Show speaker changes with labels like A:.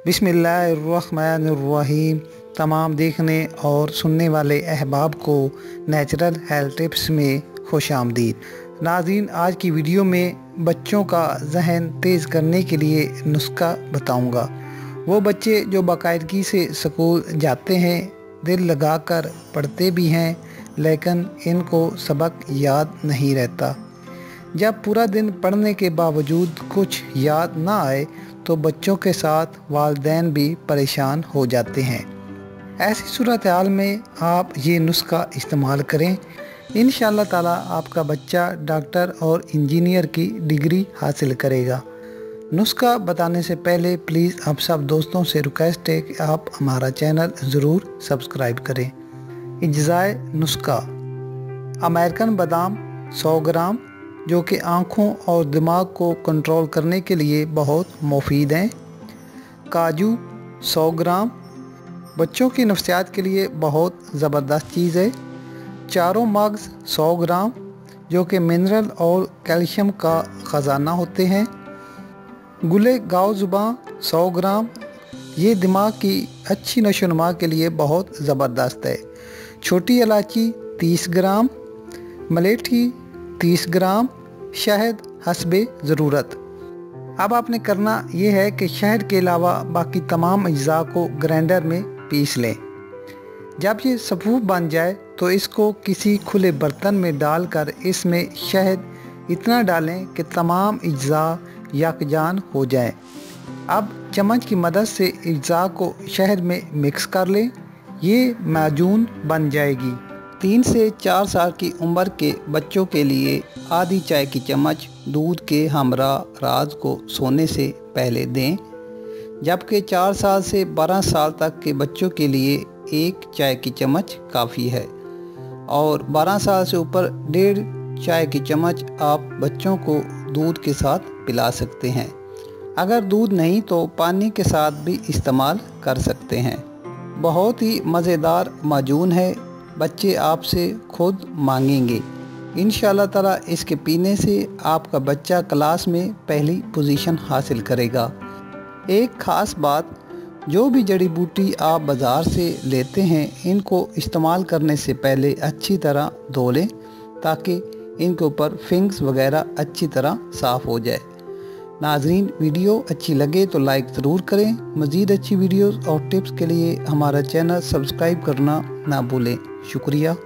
A: बिस्मिल्लाहिर्रहमानिर्रहीम। तमाम देखने और सुनने वाले अहबाब को नेचुरल हेल्थ टिप्स में खुश आमदीद। नाज़रीन, आज की वीडियो में बच्चों का जहन तेज़ करने के लिए नुस्खा बताऊंगा। वो बच्चे जो बाकायदगी से स्कूल जाते हैं, दिल लगाकर पढ़ते भी हैं, लेकिन इनको सबक याद नहीं रहता। जब पूरा दिन पढ़ने के बावजूद कुछ याद ना आए तो बच्चों के साथ वालिदैन भी परेशान हो जाते हैं। ऐसी सूरत हाल में आप ये नुस्खा इस्तेमाल करें, इंशाअल्लाह ताला आपका बच्चा डॉक्टर और इंजीनियर की डिग्री हासिल करेगा। नुस्खा बताने से पहले प्लीज़ आप सब दोस्तों से रिक्वेस्ट है कि आप हमारा चैनल ज़रूर सब्सक्राइब करें। इज्ज़ाए नुस्खा: अमेरिकन बादाम 100 ग्राम, जो कि आँखों और दिमाग को कंट्रोल करने के लिए बहुत मुफीद हैं। काजू 100 ग्राम, बच्चों की नफ्सियात के लिए बहुत ज़बरदस्त चीज़ है। चारों मगज़ 100 ग्राम, जो कि मिनरल और कैल्शियम का ख़जाना होते हैं। गुले गाव ज़ुबान 100 ग्राम, ये दिमाग की अच्छी नशोनुमा के लिए बहुत ज़बरदस्त है। छोटी इलायची 30 ग्राम, मलेठी 30 ग्राम, शहद हस्बे ज़रूरत। अब आपने करना ये है कि शहद के अलावा बाकी तमाम अज्जा को ग्राइंडर में पीस लें। जब ये सफ़ूफ बन जाए तो इसको किसी खुले बर्तन में डालकर इसमें शहद इतना डालें कि तमाम अज्जा यकजान हो जाएं। अब चम्मच की मदद से अज्जा को शहद में मिक्स कर लें। ये माजून बन जाएगी। 3 से 4 साल की उम्र के बच्चों के लिए आधी चाय की चम्मच दूध के हमरा रात को सोने से पहले दें, जबकि 4 साल से 12 साल तक के बच्चों के लिए 1 चाय की चम्मच काफ़ी है, और 12 साल से ऊपर 1.5 चाय की चम्मच आप बच्चों को दूध के साथ पिला सकते हैं। अगर दूध नहीं तो पानी के साथ भी इस्तेमाल कर सकते हैं। बहुत ही मज़ेदार माजून है, बच्चे आपसे खुद मांगेंगे। इंशाअल्लाह ताला इसके पीने से आपका बच्चा क्लास में पहली पोजीशन हासिल करेगा। एक ख़ास बात, जो भी जड़ी बूटी आप बाज़ार से लेते हैं, इनको इस्तेमाल करने से पहले अच्छी तरह धो लें, ताकि इनके ऊपर फिंग्स वगैरह अच्छी तरह साफ़ हो जाए। नाज़रीन, वीडियो अच्छी लगे तो लाइक ज़रूर करें। मज़ीद अच्छी वीडियोस और टिप्स के लिए हमारा चैनल सब्सक्राइब करना ना भूलें। शुक्रिया।